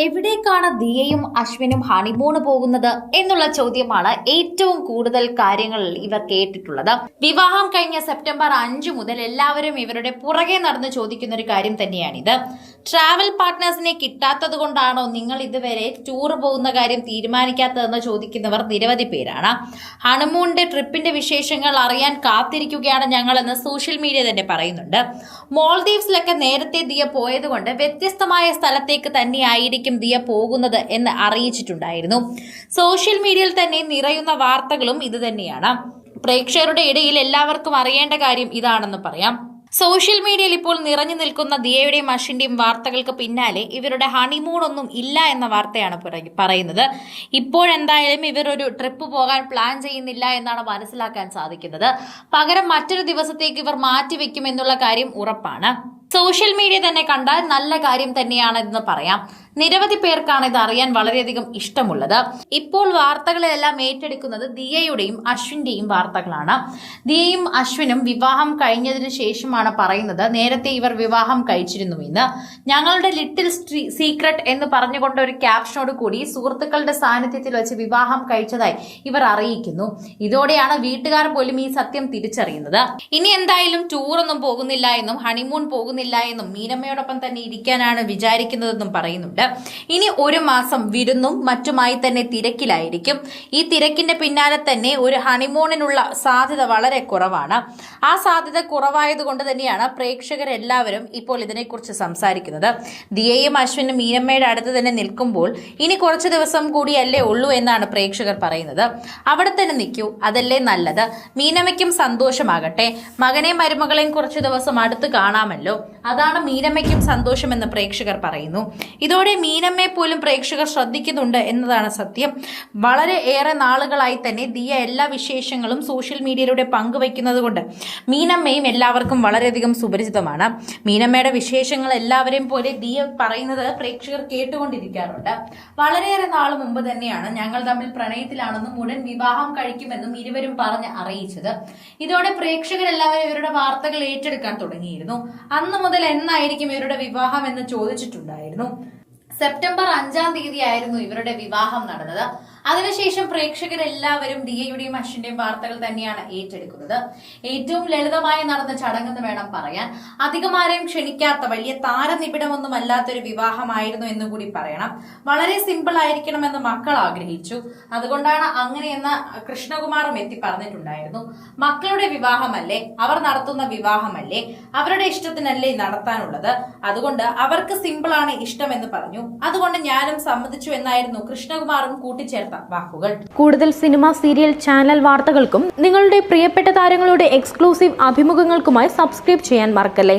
എവിടേക്കാണ് ദിയയും അശ്വിനും ഹണിമൂണ് പോകുന്നത് എന്നുള്ള ചോദ്യമാണ് ഏറ്റവും കൂടുതൽ കാര്യങ്ങൾ ഇവർ കേട്ടിട്ടുള്ളത്. വിവാഹം കഴിഞ്ഞ സെപ്റ്റംബർ 5 മുതൽ എല്ലാവരും ഇവരുടെ പുറകെ നടന്ന് ചോദിക്കുന്ന ഒരു കാര്യം തന്നെയാണിത്. ട്രാവൽ പാർട്ട്നേഴ്സിനെ കിട്ടാത്തത് കൊണ്ടാണോ നിങ്ങൾ ഇതുവരെ ടൂർ പോകുന്ന കാര്യം തീരുമാനിക്കാത്തതെന്ന് ചോദിക്കുന്നവർ നിരവധി പേരാണ്. ഹണിമൂണിന്റെ ട്രിപ്പിന്റെ വിശേഷങ്ങൾ അറിയാൻ കാത്തിരിക്കുകയാണ് ഞങ്ങളെന്ന് സോഷ്യൽ മീഡിയ തന്നെ പറയുന്നുണ്ട്. മോൾദീവ്സിലൊക്കെ നേരത്തെ ദിയ പോയതുകൊണ്ട് വ്യത്യസ്തമായ സ്ഥലത്തേക്ക് തന്നെയായിരിക്കും ദിയ പോകുന്നത് എന്ന് അറിയിച്ചിട്ടുണ്ടായിരുന്നു. സോഷ്യൽ മീഡിയയിൽ തന്നെ നിറയുന്ന വാർത്തകളും ഇത് തന്നെയാണ്. പ്രേക്ഷകരുടെ ഇടയിൽ എല്ലാവർക്കും അറിയേണ്ട കാര്യം ഇതാണെന്ന് പറയാം. സോഷ്യൽ മീഡിയയിൽ ഇപ്പോൾ നിറഞ്ഞു നിൽക്കുന്ന ദിയയുടെയും അശ്വിന്റെയും വാർത്തകൾക്ക് പിന്നാലെ ഇവരുടെ ഹണിമൂൺ ഒന്നും ഇല്ല എന്ന വാർത്തയാണ് പറയുന്നത്. ഇപ്പോഴെന്തായാലും ഇവർ ഒരു ട്രിപ്പ് പോകാൻ പ്ലാൻ ചെയ്യുന്നില്ല എന്നാണ് മനസ്സിലാക്കാൻ സാധിക്കുന്നത്. പകരം മറ്റൊരു ദിവസത്തേക്ക് ഇവർ മാറ്റിവെക്കുമെന്നുള്ള കാര്യം ഉറപ്പാണ്. സോഷ്യൽ മീഡിയ തന്നെ കണ്ടാൽ നല്ല കാര്യം തന്നെയാണെന്ന് പറയാം. നിരവധി പേർക്കാണ് ഇത് അറിയാൻ വളരെയധികം ഇഷ്ടമുള്ളത്. ഇപ്പോൾ വാർത്തകളെല്ലാം ഏറ്റെടുക്കുന്നത് ദിയയുടെയും അശ്വിന്റെയും വാർത്തകളാണ്. ദിയയും അശ്വിനും വിവാഹം കഴിഞ്ഞതിന് ശേഷമാണ് പറയുന്നത് നേരത്തെ ഇവർ വിവാഹം കഴിച്ചിരുന്നുവെന്ന്. ഞങ്ങളുടെ ലിറ്റിൽ സീക്രട്ട് എന്ന് പറഞ്ഞുകൊണ്ട് ഒരു ക്യാപ്ഷനോട് കൂടി സുഹൃത്തുക്കളുടെ സാന്നിധ്യത്തിൽ വെച്ച് വിവാഹം കഴിച്ചതായി ഇവർ അറിയിക്കുന്നു. ഇതോടെയാണ് വീട്ടുകാർ പോലും ഈ സത്യം തിരിച്ചറിയുന്നത്. ഇനി എന്തായാലും ടൂറൊന്നും പോകുന്നില്ല എന്നും ഹണിമൂൺ പോകുന്നില്ല എന്നും മീനമ്മയോടൊപ്പം തന്നെ ഇരിക്കാനാണ് വിചാരിക്കുന്നതെന്നും പറയുന്നുണ്ട്. ഇനി ഒരു മാസം വിരുന്നും മറ്റുമായി തന്നെ തിരക്കിലായിരിക്കും. ഈ തിരക്കിന്റെ പിന്നാലെ തന്നെ ഒരു ഹണിമൂണിനുള്ള സാധ്യത വളരെ കുറവാണ്. ആ സാധ്യത കുറവായതുകൊണ്ട് തന്നെയാണ് പ്രേക്ഷകരെല്ലാവരും ഇപ്പോൾ ഇതിനെക്കുറിച്ച് സംസാരിക്കുന്നത്. ദിയയും അശ്വിനും മീനമ്മയുടെ അടുത്ത് തന്നെ നിൽക്കുമ്പോൾ ഇനി കുറച്ച് ദിവസം കൂടിയല്ലേ ഉള്ളൂ എന്നാണ് പ്രേക്ഷകർ പറയുന്നത്. അവിടെ തന്നെ നിൽക്കൂ, അതല്ലേ നല്ലത്. മീനമ്മയ്ക്കും സന്തോഷമാകട്ടെ. മകനെയും മരുമകളെയും കുറച്ച് ദിവസം അടുത്ത് കാണാമല്ലോ, അതാണ് മീനമ്മയ്ക്കും സന്തോഷമെന്ന് പ്രേക്ഷകർ പറയുന്നു. ഇതോടെ മീനമ്മയെ പോലും പ്രേക്ഷകർ ശ്രദ്ധിക്കുന്നുണ്ട് എന്നതാണ് സത്യം. വളരെ ഏറെ നാളുകളായി തന്നെ ദിയ എല്ലാ വിശേഷങ്ങളും സോഷ്യൽ മീഡിയയിലൂടെ പങ്കുവയ്ക്കുന്നത് കൊണ്ട് മീനമ്മയും എല്ലാവർക്കും വളരെയധികം സുപരിചിതമാണ്. മീനമ്മയുടെ വിശേഷങ്ങൾ എല്ലാവരെയും പോലെ ദിയ പറയുന്നത് പ്രേക്ഷകർ കേട്ടുകൊണ്ടിരിക്കാറുണ്ട്. വളരെയേറെ നാൾ മുമ്പ് തന്നെയാണ് ഞങ്ങൾ തമ്മിൽ പ്രണയത്തിലാണെന്നും ഉടൻ വിവാഹം കഴിക്കുമെന്നും ഇരുവരും പറഞ്ഞ് അറിയിച്ചത്. ഇതോടെ പ്രേക്ഷകരെല്ലാവരും ഇവരുടെ വാർത്തകൾ ഏറ്റെടുക്കാൻ തുടങ്ങിയിരുന്നു. അന്ന് മുതൽ എന്നായിരിക്കും ഇവരുടെ വിവാഹം എന്ന് ചോദിച്ചിട്ടുണ്ടായിരുന്നു. സെപ്റ്റംബർ 5-ാം തീയതി ആയിരുന്നു ഇവരുടെ വിവാഹം നടന്നത്. അതിനുശേഷം പ്രേക്ഷകരെല്ലാവരും ദിയയുടെയും അശ്വിന്റെയും വാർത്തകൾ തന്നെയാണ് ഏറ്റെടുക്കുന്നത്. ഏറ്റവും ലളിതമായി നടന്ന ചടങ്ങെന്ന് വേണം പറയാൻ. അധികമാരെയും ക്ഷണിക്കാത്ത വലിയ താരനിബിഡമൊന്നും അല്ലാത്തൊരു വിവാഹമായിരുന്നു എന്ന് കൂടി പറയണം. വളരെ സിമ്പിൾ ആയിരിക്കണമെന്ന് മക്കൾ ആഗ്രഹിച്ചു. അതുകൊണ്ടാണ് അങ്ങനെയെന്ന് കൃഷ്ണകുമാറും എത്തി പറഞ്ഞിട്ടുണ്ടായിരുന്നു. മക്കളുടെ വിവാഹമല്ലേ, അവർ നടത്തുന്ന വിവാഹമല്ലേ, അവരുടെ ഇഷ്ടത്തിനല്ലേ നടത്താനുള്ളത്. അതുകൊണ്ട് അവർക്ക് സിമ്പിളാണ് ഇഷ്ടമെന്ന് പറഞ്ഞു. അതുകൊണ്ട് ഞാനും സമ്മതിച്ചു എന്നായിരുന്നു കൃഷ്ണകുമാറും കൂട്ടിച്ചേർത്ത വാക്കുകൾ. കൂടുതൽ സിനിമ, സീരിയൽ, ചാനൽ വാർത്തകൾക്കും നിങ്ങളുടെ പ്രിയപ്പെട്ട താരങ്ങളുടെ എക്സ്ക്ലൂസീവ് അഭിമുഖങ്ങൾക്കുമായി സബ്സ്ക്രൈബ് ചെയ്യാൻ മറക്കല്ലേ.